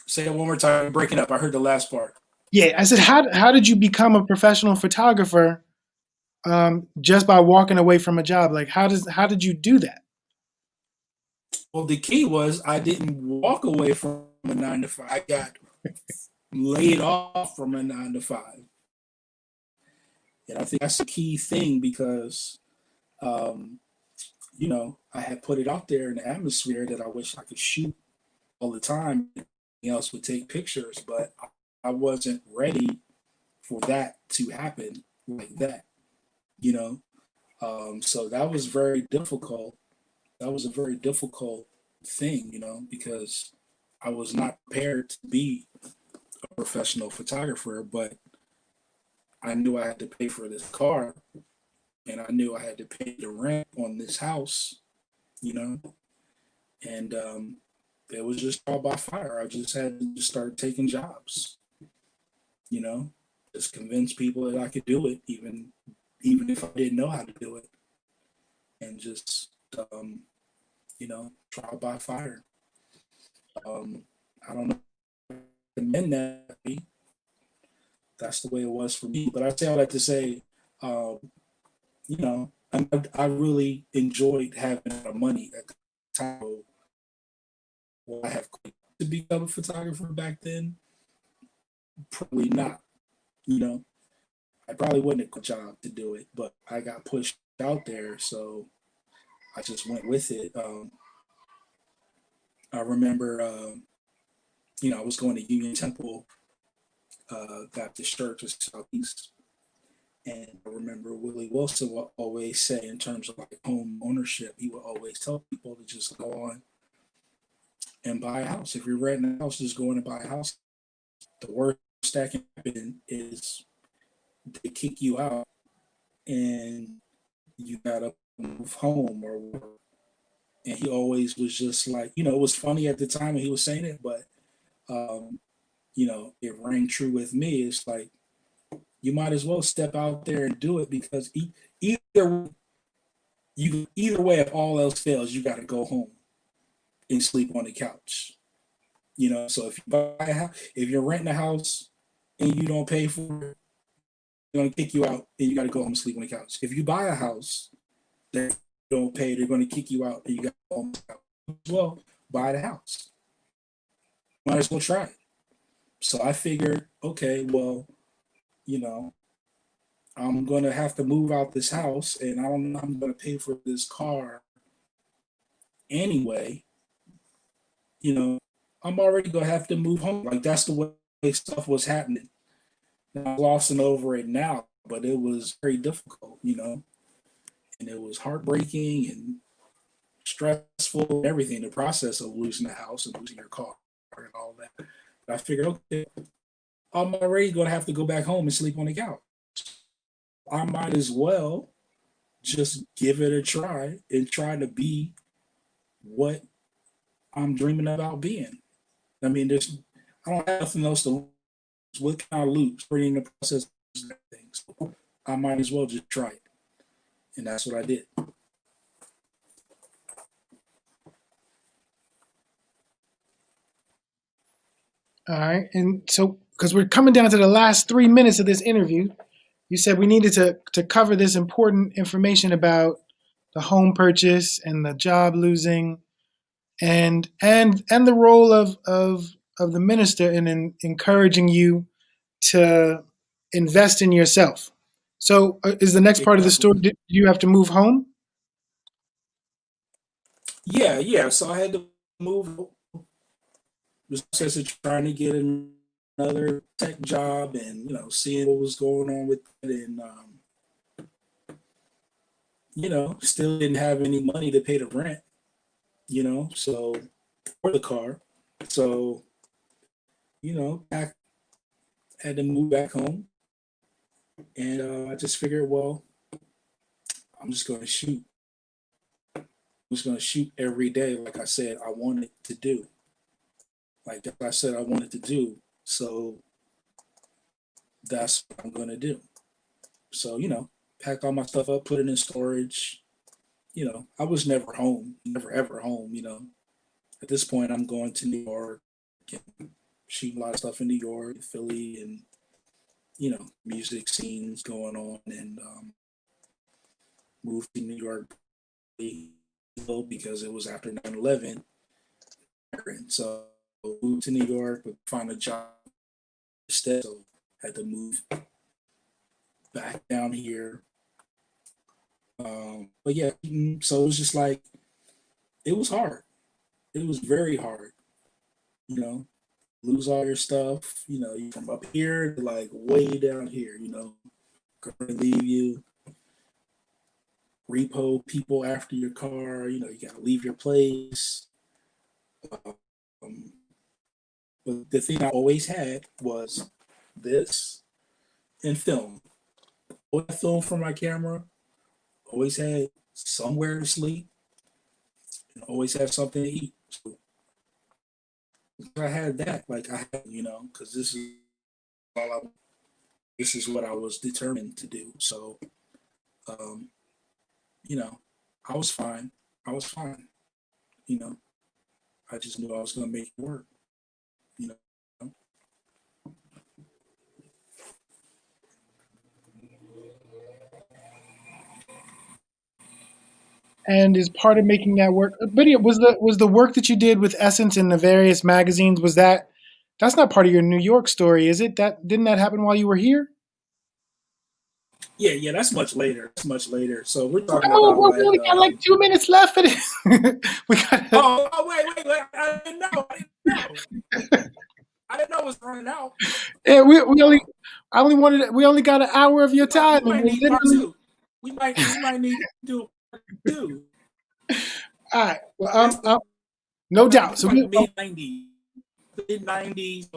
Speaker 3: Say it one more time. You're breaking up. I heard the last part.
Speaker 2: Yeah, I said, how did you become a professional photographer just by walking away from a job? Like, how did you do that?
Speaker 3: Well, the key was I didn't walk away from a 9 to 5. I got laid off from a 9 to 5. And I think that's the key thing because, um, you know, I had put it out there in the atmosphere that I wish I could shoot all the time. Everything else would take pictures, but I wasn't ready for that to happen like that, you know. So that was very difficult. That was a very difficult thing, you know, because I was not prepared to be a professional photographer, but I knew I had to pay for this car and I knew I had to pay the rent on this house, you know, and it was just all by fire. I just had to just start taking jobs, you know, just convince people that I could do it, even if I didn't know how to do it, and just you know, trial by fire. I don't know recommend that. That's the way it was for me. But I say all that to say, um, you know, I really enjoyed having the money at the time. Will I have to become a photographer back then? Probably not. You know, I probably wouldn't have got a job to do it, but I got pushed out there, so I just went with it. I remember, you know, I was going to Union Temple Baptist Church in Southeast, and I remember Willie Wilson would always say, in terms of like home ownership, he would always tell people to just go on and buy a house. If you're renting a house, just go in and buy a house. The worst that can happen is they kick you out and you gotta move home or whatever. And he always was just like, you know, it was funny at the time when he was saying it, but um, you know, it rang true with me. It's like you might as well step out there and do it because either either way, if all else fails, you got to go home and sleep on the couch. You know, so if you buy a house, if you're renting a house and you don't pay for it, they're gonna kick you out and you got to go home and sleep on the couch. If you buy a house that you don't pay, they're going to kick you out and you got to go home and sleep on the couch. Well, buy the house. Might as well try it. So I figured, okay, well, you know, I'm gonna have to move out this house, and I don't know how I'm gonna pay for this car anyway. You know, I'm already gonna have to move home. Like that's the way stuff was happening. And I'm glossing over it now, but it was very difficult, and it was heartbreaking and stressful and everything. The process of losing the house and losing your car and all that. But I figured, okay, I'm already gonna have to go back home and sleep on the couch. I might as well just give it a try and try to be what I'm dreaming about being. I mean, I don't have nothing else to lose. What can I lose? Pretty in the process of things. So I might as well just try it. And that's what I did.
Speaker 2: All right. And so, because we're coming down to the last 3 minutes of this interview, you said we needed to cover this important information about the home purchase and the job losing and the role of the minister in encouraging you to invest in yourself. So is the next part of the story, do you have to move home?
Speaker 3: Yeah. So I had to move. Was process of trying to get another tech job and seeing what was going on with it, and still didn't have any money to pay the rent. So for the car, so I had to move back home, and I just figured, well, I'm just going to shoot. I'm just going to shoot every day, like I said I wanted to do. Like I said I wanted to do. So that's what I'm going to do. So, pack all my stuff up, put it in storage. I was never home, never ever home. At this point, I'm going to New York and shooting a lot of stuff in New York, Philly, and, music scenes going on, and moved to New York because it was after 9/11. And so moved to New York, but find a job instead. So had to move back down here. But yeah, so it was just like, it was hard. It was very hard, lose all your stuff, you from up here to like way down here, gonna leave you, repo people after your car, you gotta leave your place. Um, but the thing I always had was this and film. Always film for my camera, always had somewhere to sleep, and always have something to eat. So I had that, like I had, because this is what I was determined to do. So, um, I was fine. I was fine. You know, I just knew I was going to make it work. You know,
Speaker 2: And is part of making that work. But yeah, was the work that you did with Essence in the various magazines, that's not part of your New York story, is it? That didn't that happen while you were here?
Speaker 3: yeah. That's much later. That's much later. So we're talking
Speaker 2: Oh,
Speaker 3: about
Speaker 2: well, we
Speaker 3: like.
Speaker 2: only got like 2 minutes left for this. We got.
Speaker 3: Wait! I didn't know. I didn't know it was running out.
Speaker 2: Yeah, we only got an hour of your time,
Speaker 3: We
Speaker 2: and
Speaker 3: might
Speaker 2: we're
Speaker 3: need part
Speaker 2: literally.
Speaker 3: two. We might need to do part two.
Speaker 2: All right. Well, no doubt. So
Speaker 3: Like mid-90s,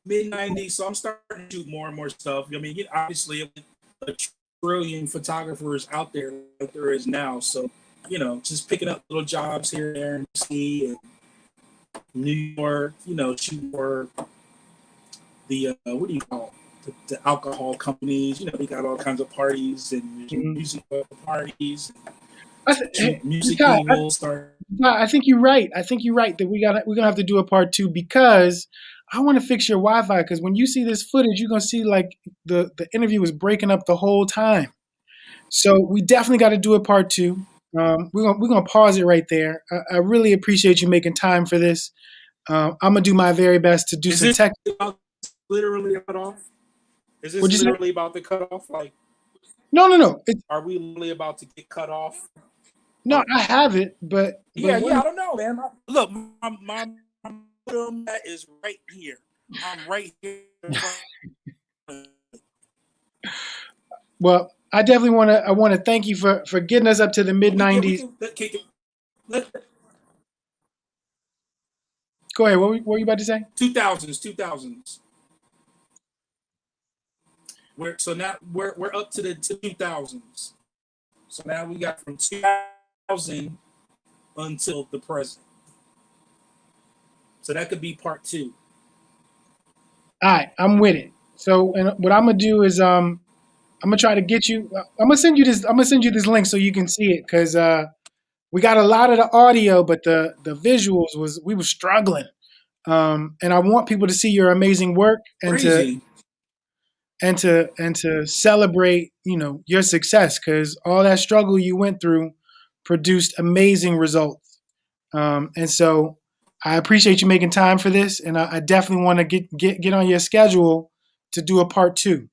Speaker 3: mid-90s. So I'm starting to shoot more and more stuff. I mean, obviously, a trillion photographers out there like there is now. So, just picking up little jobs here and there and see and New York, shoot for the what do you call it? The alcohol companies. We got all kinds of parties and music parties. Music
Speaker 2: Ty,
Speaker 3: will start.
Speaker 2: I think you're right. I think you're right that we're gonna have to do a part two because I want to fix your Wi-Fi. Because when you see this footage, you're gonna see like the interview was breaking up the whole time. So we definitely got to do a part two. We're gonna pause it right there. I really appreciate you making time for this. I'm gonna do my very best to do
Speaker 3: Is
Speaker 2: some
Speaker 3: it
Speaker 2: tech.
Speaker 3: literally cut off? Is this
Speaker 2: What'd you say?
Speaker 3: literally about to cut off? Like,
Speaker 2: No.
Speaker 3: are we literally about to get cut off?
Speaker 2: No, I have it, but
Speaker 3: Yeah,
Speaker 2: what-
Speaker 3: I don't know, man. Look, my modem is right here. I'm right here.
Speaker 2: well, I definitely want to thank you for getting us up to the mid '90s. Go ahead. What were you about to say?
Speaker 3: 2000s. So now we're up to the 2000s. So now we got from 2000 until the present. So that could be part 2.
Speaker 2: All right, I'm with it. So, and what I'm gonna do is I'm gonna try to get you. I'm gonna send you this link so you can see it, because we got a lot of the audio, but the visuals we were struggling. And I want people to see your amazing work and
Speaker 3: Crazy.
Speaker 2: to celebrate, your success, because all that struggle you went through produced amazing results. And so I appreciate you making time for this, and I definitely want to get on your schedule to do a part 2.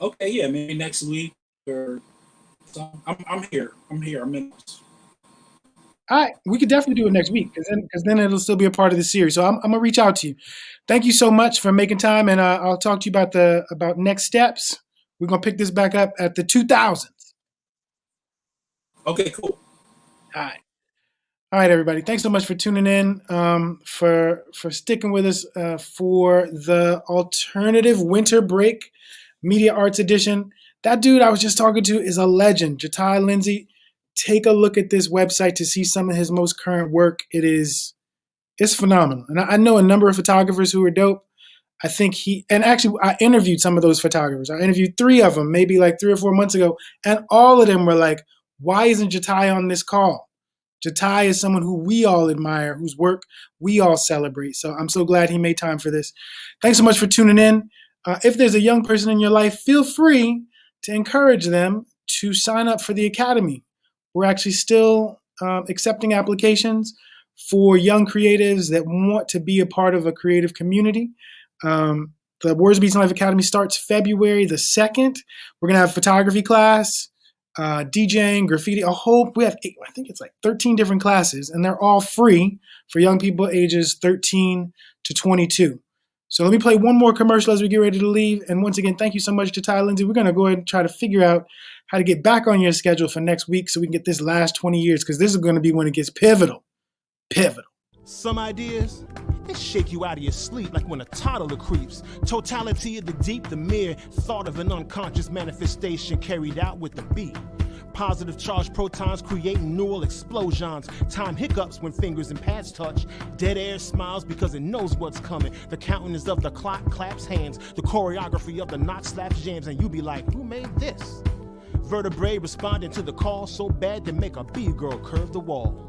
Speaker 3: Okay, yeah, maybe next week or something. I'm here. I'm in this.
Speaker 2: All right, we could definitely do it next week, because then it'll still be a part of the series. So I'm gonna reach out to you. Thank you so much for making time, and I'll talk to you about next steps. We're gonna pick this back up at the 2000s.
Speaker 3: Okay, cool.
Speaker 2: All right, everybody. Thanks so much for tuning in, for sticking with us for the Alternative Winter Break Media Arts Edition. That dude I was just talking to is a legend, Jati Lindsay. Take a look at this website to see some of his most current work. It's phenomenal. And I know a number of photographers who are dope. I think I interviewed some of those photographers. I interviewed 3 of them, maybe like 3 or 4 months ago. And all of them were like, why isn't Jati on this call? Jati is someone who we all admire, whose work we all celebrate. So I'm so glad he made time for this. Thanks so much for tuning in. If there's a young person in your life, feel free to encourage them to sign up for the Academy. We're actually still accepting applications for young creatives that want to be a part of a creative community. The Words Beats Life Academy starts February the 2nd. We're going to have photography class, DJing, graffiti, we have 8, I think it's like 13 different classes, and they're all free for young people ages 13 to 22. So let me play one more commercial as we get ready to leave. And once again, thank you so much to Jati Lindsay. We're going to go ahead and try to figure out how to get back on your schedule for next week so we can get this last 20 years, because this is going to be when it gets pivotal.
Speaker 1: Some ideas, they shake you out of your sleep like when a toddler creeps. Totality of the deep, the mere thought of an unconscious manifestation carried out with the beat. Positive charged protons creating neural explosions. Time hiccups when fingers and pads touch. Dead air smiles because it knows what's coming. The counting is of the clock claps hands. The choreography of the knot slaps jams. And you be like, who made this? Vertebrae responding to the call so bad they make a B-girl curve the wall.